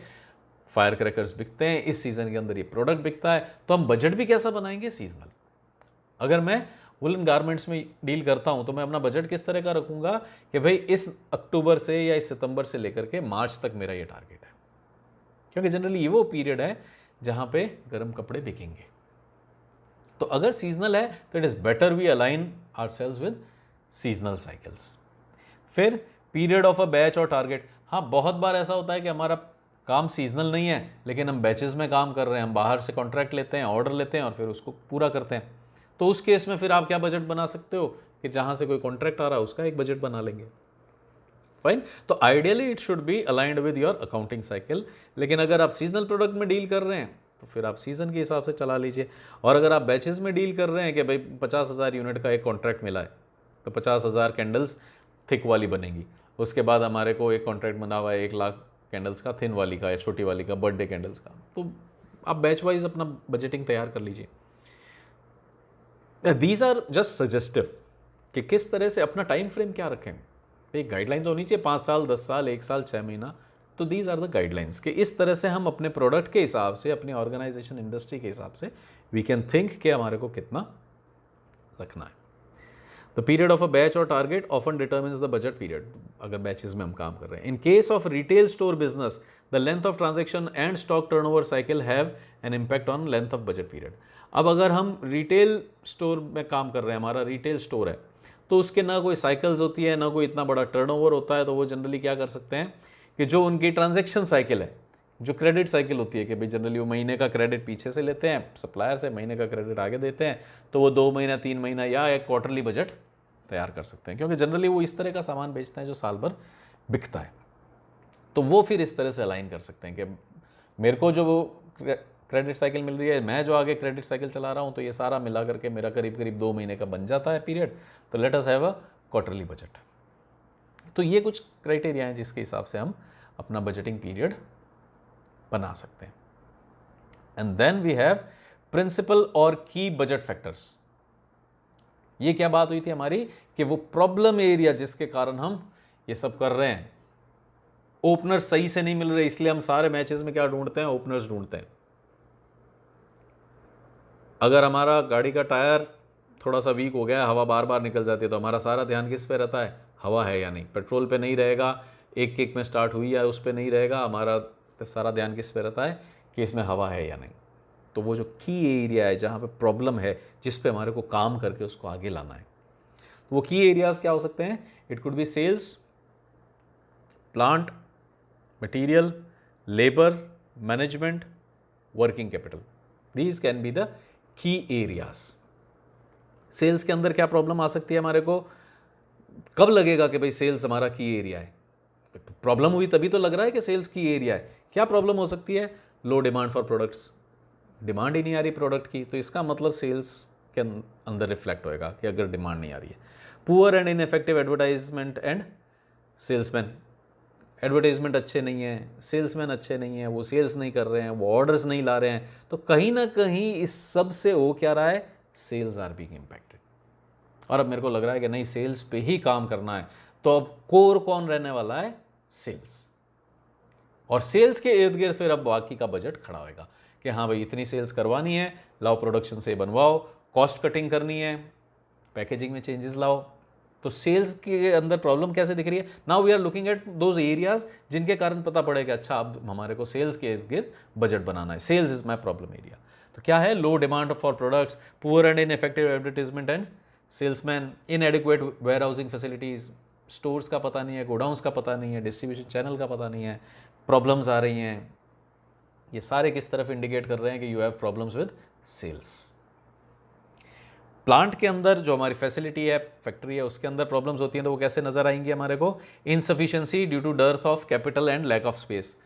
फायर क्रैकर्स बिकते हैं, इस सीजन के अंदर ये प्रोडक्ट बिकता है। तो हम बजट भी कैसा बनाएंगे, सीजनल। अगर मैं वुलन गारमेंट्स में डील करता हूं तो मैं अपना बजट किस तरह का रखूंगा कि भाई इस अक्टूबर से या इस सितंबर से लेकर के मार्च तक मेरा ये टारगेट है, क्योंकि जनरली ये वो पीरियड है जहां पे गर्म कपड़े बिकेंगे। तो अगर सीजनल है तो it is better we align ourselves with seasonal cycles. फिर पीरियड ऑफ अ बैच और टारगेट। हाँ, बहुत बार ऐसा होता है कि हमारा काम सीजनल नहीं है लेकिन हम बैचेस में काम कर रहे हैं, हम बाहर से कॉन्ट्रैक्ट लेते हैं, ऑर्डर लेते हैं और फिर उसको पूरा करते हैं। तो उस केस में फिर आप क्या बजट बना सकते हो कि जहां से कोई कॉन्ट्रैक्ट आ रहा है उसका एक बजट बना लेंगे। फाइन। तो ideally it should be aligned with your accounting cycle. लेकिन अगर आप सीजनल प्रोडक्ट में डील कर रहे हैं तो फिर आप सीजन के हिसाब से चला लीजिए। और अगर आप बैचेस में डील कर रहे हैं कि भाई 50,000 यूनिट का एक कॉन्ट्रैक्ट मिला है तो 50,000 कैंडल्स थिक वाली बनेंगी, उसके बाद हमारे को एक कॉन्ट्रैक्ट बना हुआ है 1,00,000 कैंडल्स का, थिन वाली का या छोटी वाली का, बर्थडे कैंडल्स का, तो आप बैच वाइज अपना बजटिंग तैयार कर लीजिए। दीज आर जस्ट सजेस्टिव कि किस तरह से अपना टाइम फ्रेम क्या रखें। एक गाइडलाइन तो होनी चाहिए, 5 साल, 10 साल, 1 साल, 6 महीना। तो दीज आर द गाइडलाइंस कि इस तरह से हम अपने प्रोडक्ट के हिसाब से, अपनी ऑर्गेनाइजेशन इंडस्ट्री के हिसाब से वी कैन थिंक कि हमारे को कितना रखना है। The period of a batch और target often determines the budget period, अगर बैचेस में हम काम कर रहे हैं। In case of retail store business the length of transaction and stock turnover cycle have an impact on length of budget period. अब अगर हम रिटेल स्टोर में काम कर रहे हैं, हमारा रिटेल स्टोर है, तो उसके ना कोई साइकिल्स होती है, ना कोई इतना बड़ा टर्नओवर होता है, तो वो जनरली क्या कर सकते हैं कि जो उनकी ट्रांजैक्शन साइकिल है, जो क्रेडिट साइकिल होती है कि भाई जनरली वो महीने का क्रेडिट पीछे से लेते हैं सप्लायर से, महीने का क्रेडिट आगे देते हैं, तो वो 2 महीना, 3 महीना या एक क्वार्टरली बजट तैयार कर सकते हैं, क्योंकि जनरली वो इस तरह का सामान बेचते हैं जो साल भर बिकता है। तो वो फिर इस तरह से अलाइन कर सकते हैं कि मेरे को जो वो क्रेडिट साइकिल मिल रही है, मैं जो आगे क्रेडिट साइकिल चला रहा हूँ, तो ये सारा मिला करके मेरा करीब करीब 2 महीने का बन जाता है पीरियड, तो let us have a quarterly budget. तो ये कुछ क्राइटेरिया हैं जिसके हिसाब से हम अपना बजटिंग पीरियड बना सकते हैं। And then we have principal और की बजट फैक्टर्स। ये क्या बात हुई थी हमारी कि वो प्रॉब्लम एरिया जिसके कारण हम ये सब कर रहे हैं, ओपनर सही से नहीं मिल रहे, इसलिए हम सारे मैचेस में क्या ढूंढते हैं, ओपनर्स ढूंढते हैं। अगर हमारा गाड़ी का टायर थोड़ा सा वीक हो गया है, हवा बार बार निकल जाती है, तो हमारा सारा ध्यान किस पे रहता है, हवा है या नहीं। पेट्रोल पे नहीं रहेगा, एक किक में स्टार्ट हुई है उस पे नहीं रहेगा, हमारा सारा ध्यान किस पे रहता है कि इसमें हवा है या नहीं। तो वो जो की एरिया है जहाँ पे प्रॉब्लम है, जिस पे हमारे को काम करके उसको आगे लाना है, तो वो की एरियाज क्या हो सकते हैं? It could be sales, plant, material, labour, management, working capital. These can be the key areas. Sales के अंदर क्या प्रॉब्लम आ सकती है हमारे को? कब लगेगा कि भाई सेल्स हमारा की एरिया है? प्रॉब्लम हुई तभी तो लग रहा है कि सेल्स की एरिया है। क्या प्रॉब्लम हो सकती है? Low demand for products, demand ही नहीं आ रही प्रोडक्ट की, तो इसका मतलब सेल्स के अंदर रिफ्लेक्ट होएगा कि अगर डिमांड नहीं आ रही है। Poor and ineffective advertisement and salesman, advertisement अच्छे नहीं है, सेल्समैन अच्छे नहीं है, वो सेल्स नहीं कर रहे हैं, वो ऑर्डर्स नहीं ला रहे हैं, तो कहीं ना कहीं इस सब से हो क्या रहा है? Sales are being impacted. और अब मेरे को लग रहा है कि नहीं, सेल्स पे ही काम करना है, तो अब कोर कौन रहने वाला है? सेल्स। और सेल्स के इर्द गिर्द फिर अब बाकी का बजट खड़ा होगा कि हाँ भाई इतनी सेल्स करवानी है, लाओ प्रोडक्शन से बनवाओ, कॉस्ट कटिंग करनी है, पैकेजिंग में चेंजेस लाओ। तो सेल्स के अंदर प्रॉब्लम कैसे दिख रही है? Now we are looking at those areas जिनके कारण पता पड़ेगा अच्छा अब हमारे को सेल्स के इर्द गिर्द बजट बनाना है। Sales is my problem area. तो क्या है? Low demand for products, poor and ineffective advertisement and salesman, inadequate warehousing facilities, stores का पता नहीं है, गोडाउंस का पता नहीं है, डिस्ट्रीब्यूशन चैनल का पता नहीं है, प्रॉब्लम्स आ रही हैं। ये सारे किस तरफ इंडिकेट कर रहे हैं कि you have problems with sales. Plant के अंदर जो हमारी फैसिलिटी है, फैक्ट्री है, उसके अंदर प्रॉब्लम्स होती हैं, तो वो कैसे नजर आएंगी हमारे को? Insufficiency due to dearth of capital and lack of space.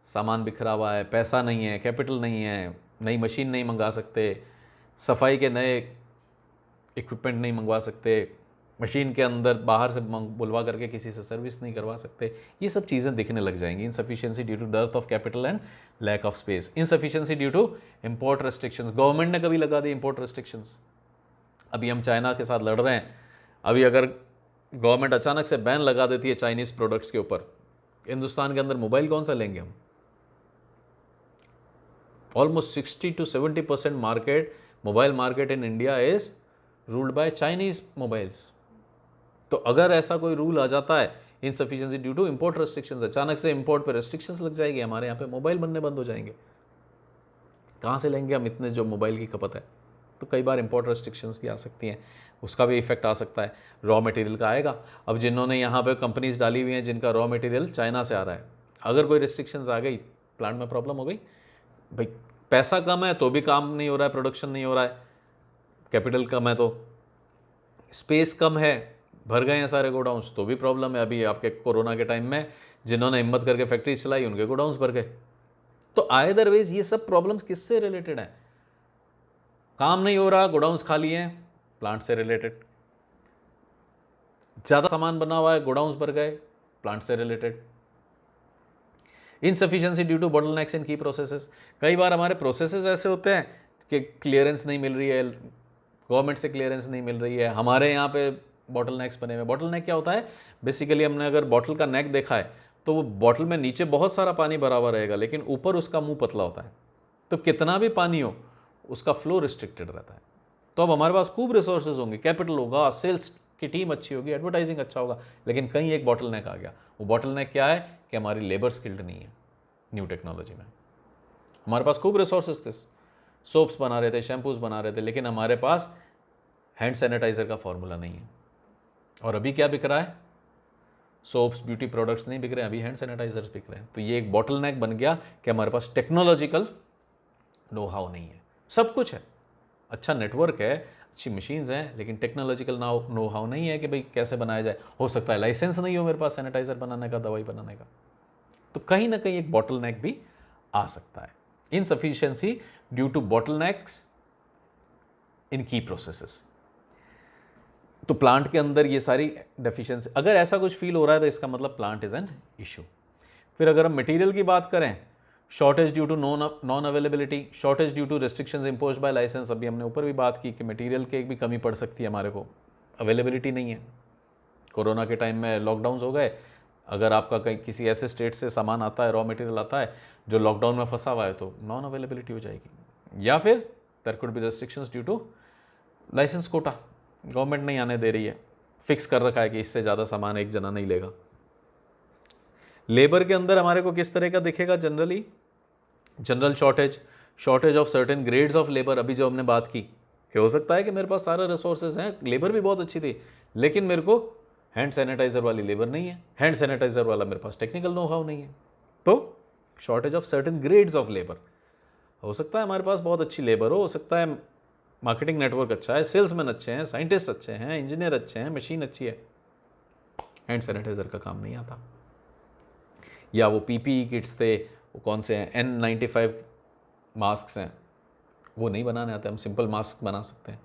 सामान बिखरा हुआ है, पैसा नहीं है, कैपिटल नहीं है, नई मशीन नहीं मंगा सकते, सफाई के नए इक्विपमेंट नहीं मंगवा सकते, मशीन के अंदर बाहर से बुलवा करके किसी से सर्विस नहीं करवा सकते। ये सब चीज़ें दिखने लग जाएंगी। Insufficiency due to dearth of capital and lack of space. Insufficiency due to import restrictions, government ने कभी लगा दी इंपोर्ट रेस्ट्रिक्शंस। अभी हम चाइना के साथ लड़ रहे हैं, अभी अगर गवर्नमेंट अचानक से बैन लगा देती है चाइनीज़ प्रोडक्ट्स के ऊपर, हिंदुस्तान के अंदर मोबाइल कौन सा लेंगे हम? Almost 60 to 70% market, mobile market in India is ruled by Chinese mobiles. तो अगर ऐसा कोई रूल आ जाता है, insufficiency due to import restrictions, अचानक से इंपोर्ट पे रेस्ट्रिक्शंस लग जाएगी, हमारे यहाँ पे मोबाइल बनने बंद हो जाएंगे। कहाँ से लेंगे हम इतने जो मोबाइल की खपत है? तो कई बार इंपोर्ट रेस्ट्रिक्शंस भी आ सकती हैं, उसका भी इफेक्ट आ सकता है। रॉ मटेरियल का आएगा। अब जिन्होंने यहाँ पे कंपनीज डाली हुई हैं जिनका रॉ मटेरियल चाइना से आ रहा है, अगर कोई रिस्ट्रिक्शंस आ गई, प्लांट में प्रॉब्लम हो गई, भाई पैसा कम है तो भी काम नहीं हो रहा है, प्रोडक्शन नहीं हो रहा है, कैपिटल कम है, तो स्पेस कम है, भर गए हैं सारे गोडाउंस, तो भी प्रॉब्लम है। अभी आपके कोरोना के टाइम में जिन्होंने हिम्मत करके फैक्ट्री चलाई, उनके गोडाउंस भर गए। तो आइदर वेज ये सब प्रॉब्लम्स किससे रिलेटेड हैं? काम नहीं हो रहा, गोडाउंस खाली हैं, प्लांट से रिलेटेड। ज़्यादा सामान बना हुआ है, गोडाउंस भर गए, प्लांट से related. Insufficiency due to bottlenecks in key processes, कई बार हमारे प्रोसेसेस ऐसे होते हैं कि क्लियरेंस नहीं मिल रही है, गवर्नमेंट से क्लियरेंस नहीं मिल रही है, हमारे यहाँ पे बॉटलनेक्स बने हुए। बॉटलनेक क्या होता है? बेसिकली हमने अगर बॉटल का नेक देखा है तो वो बॉटल में नीचे बहुत सारा पानी भरा हुआ रहेगा, लेकिन ऊपर उसका मुंह पतला होता है, तो कितना भी पानी हो उसका फ्लो रिस्ट्रिक्टेड रहता है। तो अब हमारे पास खूब रिसोर्सेज होंगे, कैपिटल होगा, सेल्स की टीम अच्छी होगी, एडवर्टाइजिंग अच्छा होगा, लेकिन कहीं एक बॉटल नेक आ गया। वो बॉटल नेक क्या है कि हमारी लेबर स्किल्ड नहीं है। न्यू टेक्नोलॉजी में हमारे पास खूब रिसोर्सेज थे, सोप्स बना रहे थे, शैम्पूज बना रहे थे, लेकिन हमारे पास हैंड सैनिटाइजर का फॉर्मूला नहीं है। और अभी क्या बिक रहा है? सोप्स, ब्यूटी प्रोडक्ट्स नहीं बिक रहे हैं, अभी हैंड सैनिटाइजर्स बिक रहे हैं। तो ये एक बॉटल नेक बन गया कि हमारे पास टेक्नोलॉजिकल नो हाउ नहीं है। सब कुछ है, अच्छा नेटवर्क है, अच्छी मशीन्स हैं, लेकिन टेक्नोलॉजिकल नो हाउ नहीं है कि भाई कैसे बनाया जाए। हो सकता है लाइसेंस नहीं हो मेरे पास सैनिटाइजर बनाने का, दवाई बनाने का, तो कहीं ना कहीं एक बॉटल नेक भी आ सकता है। Insufficiency due to bottlenecks in key processes. तो प्लांट के अंदर ये सारी डेफिशिएंसी, अगर ऐसा कुछ फील हो रहा है तो इसका मतलब प्लांट इज एन इशू। फिर अगर हम मटेरियल की बात करें, shortage due to non availability, shortage due to restrictions imposed by licence. अभी हमने ऊपर भी बात की कि मटेरियल की भी कमी पड़ सकती है हमारे को, अवेलेबिलिटी नहीं है। कोरोना के टाइम में लॉकडाउन हो गए, अगर आपका कहीं किसी ऐसे स्टेट से सामान आता है, रॉ मटेरियल आता है जो लॉकडाउन में फंसा हुआ है, तो नॉन अवेलेबिलिटी हो जाएगी। या फिर there could be restrictions due to licence quota, government नहीं आने दे रही है, फिक्स कर रखा है कि इससे ज़्यादा सामान एक जना नहीं लेगा। लेबर के अंदर हमारे को किस तरह का दिखेगा generally, general shortage of certain grades of labour. अभी जो हमने बात की कि हो सकता है कि मेरे पास सारे रिसोर्सेज हैं, लेबर भी बहुत अच्छी थी, लेकिन मेरे को हैंड सैनिटाइजर वाली लेबर नहीं है, हैंड सैनिटाइजर वाला मेरे पास टेक्निकल नो हाउ नहीं है, तो shortage of certain grades of labour. हो सकता है हमारे पास बहुत अच्छी लेबर हो सकता है मार्केटिंग नेटवर्क अच्छा है, सेल्समैन अच्छे हैं, साइंटिस्ट अच्छे हैं, इंजीनियर अच्छे हैं, मशीन अच्छी है, हैंड सैनिटाइजर का काम नहीं आता। या वो पीपीई किट्स थे, वो कौन से हैं, N95 मास्क हैं, वो नहीं बनाने आते, हम सिंपल मास्क बना सकते हैं।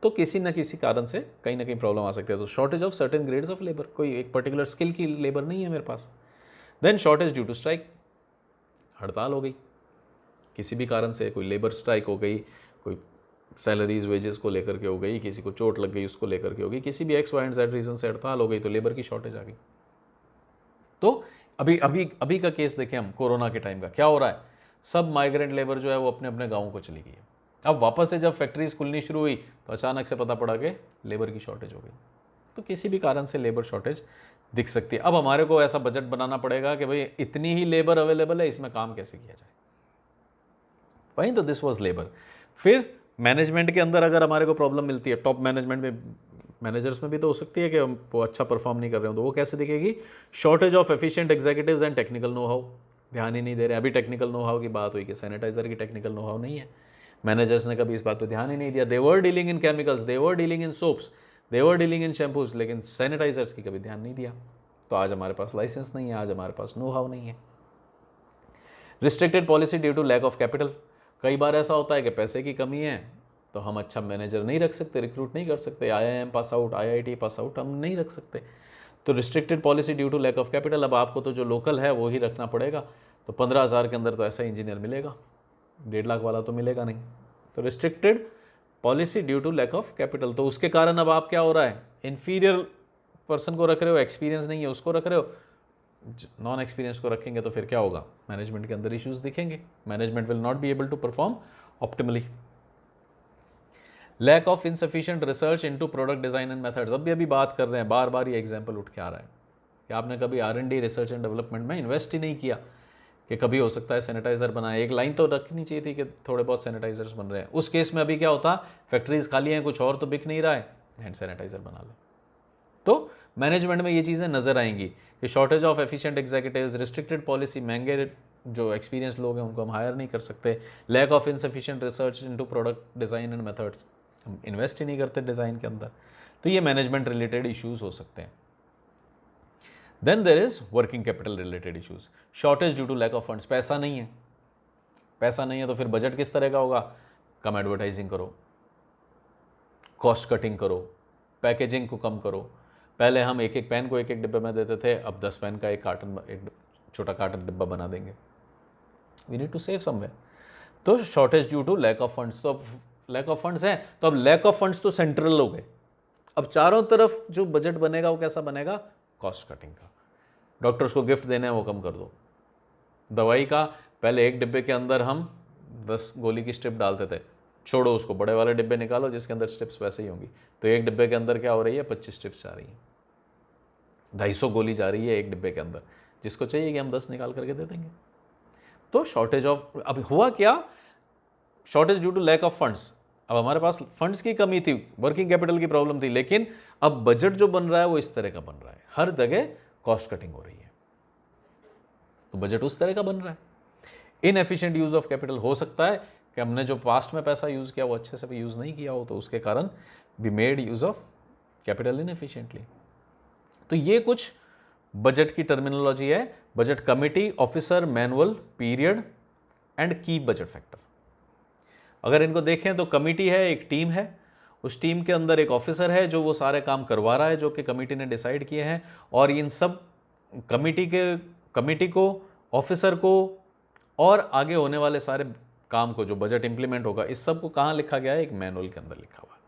तो किसी न किसी कारण से कहीं ना कहीं प्रॉब्लम आ सकती है। तो shortage of certain grades of labour, कोई एक पर्टिकुलर स्किल की लेबर नहीं है मेरे पास। Then shortage due to strike, हड़ताल हो गई किसी भी कारण से, कोई लेबर स्ट्राइक हो गई, कोई सैलरीज वेजेस को लेकर के हो गई, किसी को चोट लग गई उसको लेकर के हो गई, किसी भी X Y and Z reason से हड़ताल हो गई, तो लेबर की शॉर्टेज आ गई। तो अभी अभी अभी का केस देखें हम, कोरोना के टाइम का क्या हो रहा है, सब माइग्रेंट लेबर जो है वो अपने अपने गाँव को चली गई है। अब वापस से जब फैक्ट्रीज खुलनी शुरू हुई तो अचानक से पता पड़ा कि लेबर की शॉर्टेज हो गई। तो किसी भी कारण से लेबर शॉर्टेज दिख सकती है। अब हमारे को ऐसा बजट बनाना पड़ेगा कि भाई इतनी ही लेबर अवेलेबल है, इसमें काम कैसे किया जाए। वहीं तो दिस वाज लेबर। फिर मैनेजमेंट के अंदर अगर हमारे को प्रॉब्लम मिलती है, टॉप मैनेजमेंट में, मैनेजर्स में भी तो हो सकती है कि वो अच्छा परफॉर्म नहीं कर रहे हो, तो वो कैसे दिखेगी, shortage of efficient executives and technical know how, ध्यान ही नहीं दे रहे। अभी टेक्निकल नो हाउ की बात हुई कि सैनिटाइजर की टेक्निकल नो हाउ नहीं है, मैनेजर्स ने कभी इस बात पे ध्यान ही नहीं दिया। They were dealing in chemicals, they were dealing in soaps, they were dealing in shampoos, लेकिन सैनिटाइजर्स की कभी ध्यान नहीं दिया। तो आज हमारे पास लाइसेंस नहीं है, आज हमारे पास नो हाउ नहीं है। Restricted policy due to lack of capital, कई बार ऐसा होता है कि पैसे की कमी है तो हम अच्छा मैनेजर नहीं रख सकते, रिक्रूट नहीं कर सकते, IIM pass out, IIT pass out हम नहीं रख सकते। तो restricted policy due to lack of capital, अब आपको तो जो लोकल है वो ही रखना पड़ेगा। तो 15,000 के अंदर तो ऐसा इंजीनियर मिलेगा, 1.5 लाख वाला तो मिलेगा नहीं। तो restricted policy due to lack of capital, तो उसके कारण अब आप क्या हो रहा है, इन्फीरियर पर्सन को रख रहे हो, एक्सपीरियंस नहीं है उसको रख रहे हो, नॉन एक्सपीरियंस को रखेंगे तो फिर क्या होगा, मैनेजमेंट के अंदर इश्यूज दिखेंगे, management will not be able to perform optimally. Lack of insufficient research into product design and methods, अभी बात कर रहे हैं, बार बार ये एग्जांपल उठ के आ रहा है कि आपने कभी R&D रिसर्च एंड डेवलपमेंट में इन्वेस्ट ही नहीं किया कि कभी हो सकता है सैनिटाइजर बनाए। एक लाइन तो रखनी चाहिए थी कि थोड़े बहुत सैनिटाइजर्स बन रहे हैं। उस केस में अभी क्या होता, फैक्ट्रीज खाली हैं, कुछ और तो बिक नहीं रहा है, हैंड सैनिटाइजर बना लो। तो मैनेजमेंट में ये चीज़ें नजर आएंगी कि shortage of efficient executives, restricted policy, महंगे जो एक्सपीरियंस लोग हैं उनको हम हायर नहीं कर सकते, lack of insufficient research into product design and methods, हम इन्वेस्ट ही नहीं करते डिज़ाइन के अंदर। तो ये मैनेजमेंट रिलेटेड इश्यूज हो सकते हैं। Then there is working capital related issues, shortage due to lack of funds, पैसा नहीं है, पैसा नहीं है तो फिर बजट किस तरह का होगा, कम एडवर्टाइजिंग करो, कॉस्ट कटिंग करो, पैकेजिंग को कम करो। पहले हम एक एक पेन को एक एक डिब्बे में देते थे, अब 10 पेन का एक छोटा कार्टन डिब्बा बना देंगे। We need to save somewhere. तो shortage due to lack of funds, तो अब लैक ऑफ फंड्स है तो अब लैक ऑफ फंड्स तो सेंट्रल हो गए, अब चारों तरफ जो बजट बनेगा वो कैसा बनेगा, कॉस्ट कटिंग का। डॉक्टर्स को गिफ्ट देने हैं वो कम कर दो, दवाई का पहले एक डिब्बे के अंदर हम 10 गोली की स्ट्रिप डालते थे, छोड़ो उसको, बड़े वाले डिब्बे निकालो जिसके अंदर स्ट्रिप्स वैसे ही होंगी। तो एक डिब्बे के अंदर क्या हो रही है, 25 स्ट्रिप्स जा रही हैं, 250 गोली जा रही है एक डिब्बे के अंदर, जिसको चाहिए कि हम 10 निकाल करके दे देंगे। तो शॉर्टेज ऑफ, अब हुआ क्या, shortage due to lack of funds. अब हमारे पास फंड्स की कमी थी, वर्किंग कैपिटल की प्रॉब्लम थी, लेकिन अब बजट जो बन रहा है वो इस तरह का बन रहा है, हर जगह कॉस्ट कटिंग हो रही है, तो बजट उस तरह का बन रहा है। इनएफिशिएंट यूज ऑफ कैपिटल, हो सकता है कि हमने जो पास्ट में पैसा यूज किया वो अच्छे से भी यूज नहीं किया हो, तो उसके कारण we made use of capital inefficiently. तो ये कुछ बजट की टर्मिनोलॉजी है, budget committee, officer, manual, period and key budget factor. अगर इनको देखें तो कमिटी है, एक टीम है, उस टीम के अंदर एक ऑफिसर है जो वो सारे काम करवा रहा है जो कि कमिटी ने डिसाइड किए हैं, और इन सब कमिटी को, ऑफिसर को और आगे होने वाले सारे काम को, जो बजट इंप्लीमेंट होगा, इस सब को कहाँ लिखा गया है, एक मैनुअल के अंदर लिखा हुआ है,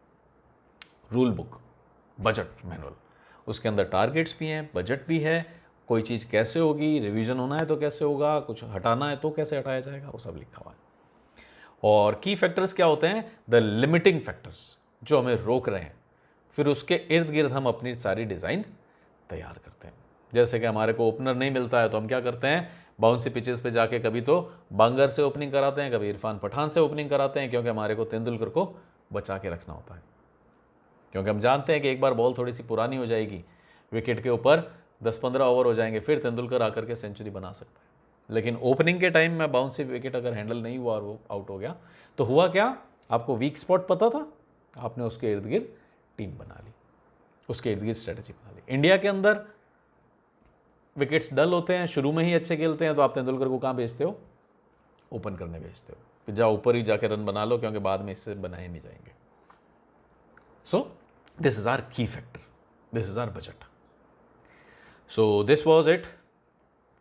रूल बुक, बजट मैनुअल। उसके अंदर टारगेट्स भी हैं, बजट भी है, कोई चीज़ कैसे होगी, रिवीजन होना है तो कैसे होगा, कुछ हटाना है तो कैसे हटाया जाएगा, वो सब लिखा हुआ है। और की फैक्टर्स क्या होते हैं? द लिमिटिंग फैक्टर्स, जो हमें रोक रहे हैं, फिर उसके इर्द गिर्द हम अपनी सारी डिज़ाइन तैयार करते हैं। जैसे कि हमारे को ओपनर नहीं मिलता है तो हम क्या करते हैं, बाउंसी पिचेस पे जाके कभी तो बांगर से ओपनिंग कराते हैं, कभी इरफान पठान से ओपनिंग कराते हैं, क्योंकि हमारे को तेंदुलकर को बचा के रखना होता है। क्योंकि हम जानते हैं कि एक बार बॉल थोड़ी सी पुरानी हो जाएगी, विकेट के ऊपर 10-15 ओवर हो जाएंगे, फिर तेंदुलकर आकर के सेंचुरी बना सकता है। लेकिन ओपनिंग के टाइम में बाउंसी विकेट अगर हैंडल नहीं हुआ और वो आउट हो गया तो हुआ क्या, आपको वीक स्पॉट पता था, आपने उसके इर्द गिर्द टीम बना ली, उसके इर्द गिर्द स्ट्रेटजी बना ली। इंडिया के अंदर विकेट्स डल होते हैं, शुरू में ही अच्छे खेलते हैं, तो आप तेंदुलकर को कहाँ भेजते हो? ओपन करने भेजते हो, फिर जाओ ऊपर ही जाके रन बना लो, क्योंकि बाद में इससे बनाए नहीं जाएंगे। So this is our key factor, this is our budget. So this was it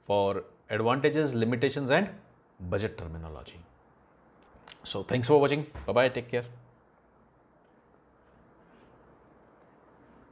for advantages, limitations and budget terminology. So thanks for watching. Bye bye, take care.